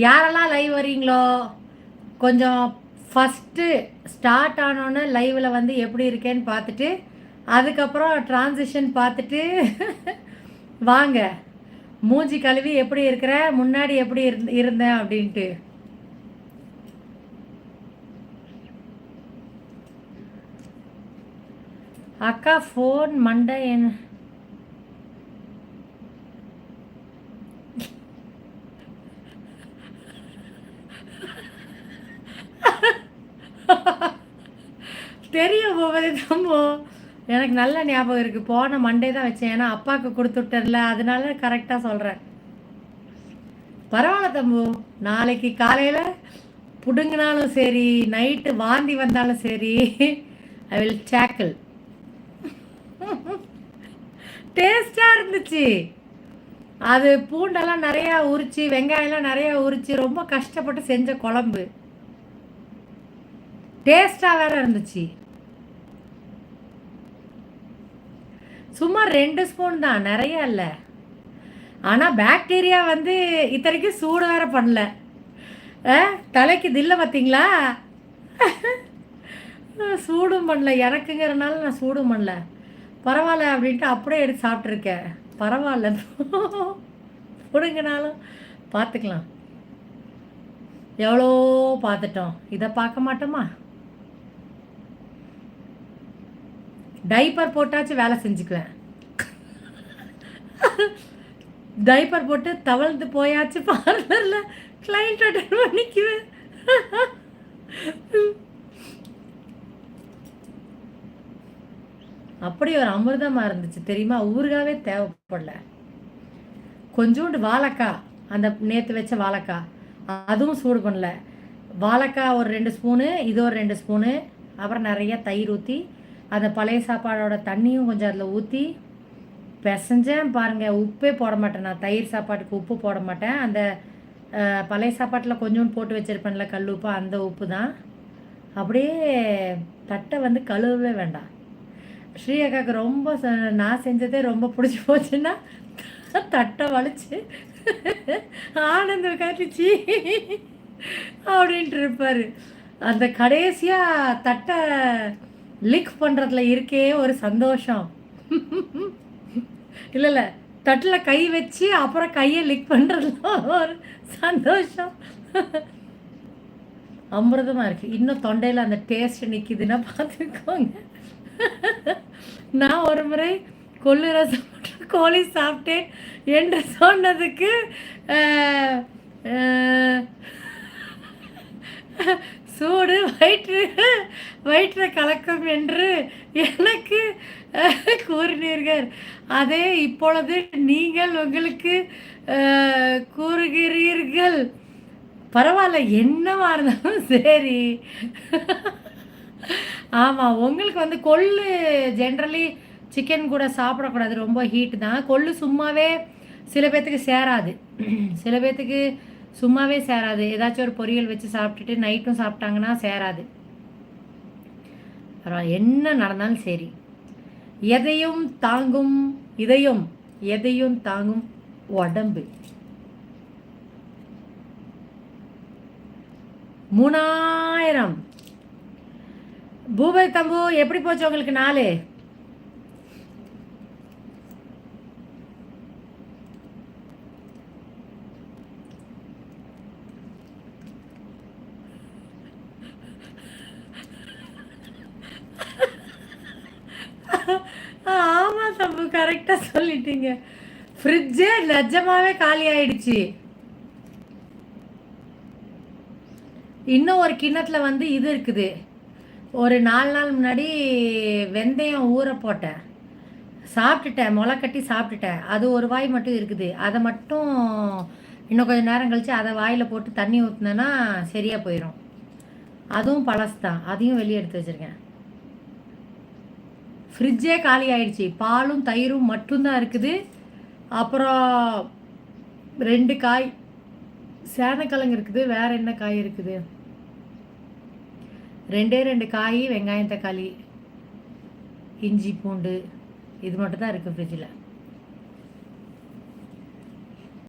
யாரெல்லாம் லைவ் வரீங்களோ கொஞ்சம் first start ஆனோன்னே லைவில் வந்து எப்படி இருக்கேன்னு பார்த்துட்டு அதுக்கப்புறம் ட்ரான்சிஷன் பார்த்துட்டு வாங்க. மூஞ்சி கழுவி எப்படி இருக்கிற, முன்னாடி எப்படி இருந்தேன் அப்படின்ட்டு. அக்கா ஃபோன் மண்டை என்ன தெரியும் போவதே தம்போ. எனக்கு நல்ல ஞாபகம் இருக்குது. போன மண்டே தான் வச்சேன். ஏன்னா அப்பாவுக்கு கொடுத்துட்டல, அதனால கரெக்டாக சொல்கிறேன். பரவாயில்ல தம்பு, நாளைக்கு காலையில் புடுங்கினாலும் சரி, நைட்டு வாந்தி வந்தாலும் சரி, ஐ வில் டேக்கிள். டேஸ்டாக இருந்துச்சு. அது பூண்டெல்லாம் நிறையா உரிச்சு, வெங்காயம்லாம் நிறையா உரிச்சு, ரொம்ப கஷ்டப்பட்டு செஞ்ச குழம்பு. டேஸ்டாக வேற இருந்துச்சு. சும்மா 2 ஸ்பூன் தான், நிறைய இல்லை. ஆனால் பாக்டீரியா வந்து இத்தனைக்கும் சூடு வேற பண்ணல. தலைக்கு தில்லை பார்த்தீங்களா? சூடும் பண்ணல. எனக்குங்கிறனால நான் சூடும் பண்ணல. பரவாயில்ல அப்படின்ட்டு அப்படியே எடுத்து சாப்பிட்ருக்கேன். பரவாயில்ல, பிடுங்கினாலும் பார்த்துக்கலாம். எவ்வளோ பார்த்துட்டோம், இதை பார்க்க மாட்டோமா? டைப்பர் போட்டாச்சு வேலை செஞ்சுக்குவேன். டைப்பர் போட்டு தவழ்ந்து போயாச்சு பார்லரில் கிளைண்ட் அட்டன் பண்ணிக்குவேன். அப்படி ஒரு அமிர்தமாக இருந்துச்சு தெரியுமா? ஊறுகாவே தேவைப்படல. கொஞ்சோண்டு வாழைக்காய், அந்த நேற்று வச்ச வாழைக்காய், அதுவும் சூடு பண்ணல. வாழைக்காய் ஒரு 2 ஸ்பூனு, இது ஒரு 2 ஸ்பூனு, அப்புறம் நிறைய தயிர் ஊற்றி, அந்த பழைய சாப்பாடோட தண்ணியும் கொஞ்சம் அதில் ஊற்றி பிசைஞ்சேன் பாருங்கள். உப்பே போட மாட்டேன் நான். தயிர் சாப்பாட்டுக்கு உப்பு போட மாட்டேன். அந்த பழைய சாப்பாட்டில் கொஞ்சோண்டு போட்டு வச்சுருப்பேன்ல கல் உப்பு, அந்த உப்பு தான். அப்படியே தட்டை வந்து கழுவவே வேண்டாம். ஸ்ரீ அக்காவுக்கு ரொம்ப நான் செஞ்சதே ரொம்ப பிடிச்சி போச்சுன்னா தட்டை வலிச்சு ஆனந்தம் காட்டிச்சு அப்படின்ட்டு இருப்பார். அந்த கடைசியாக தட்டை லிக் பண்ணுறதுல இருக்கே ஒரு சந்தோஷம். இல்லை தட்டில் கை வச்சு அப்புறம் கையை லிக் பண்ணுறதுல ஒரு சந்தோஷம் அமிர்தமாக இருக்குது. இன்னும் தொண்டையில் அந்த டேஸ்ட் நிற்கிதுன்னா பார்த்துக்கோங்க. நான் ஒரு முறை கொள்ளு ரசம் கோழி சாப்பிட்டேன் என்று சொன்னதுக்கு சூடு வயிற்று கலக்கம் என்று எனக்கு கூறினீர்கள். அதே இப்பொழுது நீங்கள் உங்களுக்கு கூறுகிறீர்கள். பரவாயில்ல, என்னவா இருந்தாலும் சரி. ஆமாம், உங்களுக்கு வந்து கொள்ளு ஜென்ரலி சிக்கன் கூட சாப்பிடக்கூடாது, ரொம்ப ஹீட்டு தான். கொள்ளு சும்மாவே சில பேர்த்துக்கு சேராது, சில பேர்த்துக்கு சும்மாவே சேராது. ஏதாச்சும் ஒரு பொரியல் வச்சு சாப்பிட்டுட்டு நைட்டும் சாப்பிட்டாங்கன்னா சேராது. பரவாயில்ல, என்ன நடந்தாலும் சரி. எதையும் தாங்கும் இதயம், எதையும் தாங்கும் உடம்பு. 3000 பூபதி தம்பு, எப்படி போச்சு உங்களுக்கு நாள்? ஆமாம் தம்பு, கரெக்டாக சொல்லிட்டீங்க. ஃப்ரிட்ஜே நிஜமாவே காலி ஆயிடுச்சு. இன்னும் ஒரு கிண்ணத்தில் வந்து இது இருக்குது. ஒரு 4 நாள் முன்னாடி வெந்தயம் ஊற போட்டேன், சாப்பிட்டுட்டேன், முளை கட்டி சாப்பிட்டுட்டேன். அது ஒரு வாய் மட்டும் இருக்குது. அதை மட்டும் இன்னும் கொஞ்சம் நேரம் கழித்து அதை வாயில் போட்டு தண்ணி ஊற்றினேன்னா சரியாக போயிடும். அதுவும் பழசு தான், அதையும் வெளியே எடுத்து வச்சுருக்கேன். ஃப்ரிட்ஜே காலி ஆயிடுச்சு. பாலும் தயிரும் மட்டும்தான் இருக்குது. அப்புறம் 2 காய், சேனக்கிழங்கு இருக்குது. வேறு என்ன காய் இருக்குது? 2 காய், வெங்காயம், தக்காளி, இஞ்சி, பூண்டு, இது மட்டும் தான் இருக்குது ஃப்ரிட்ஜில்.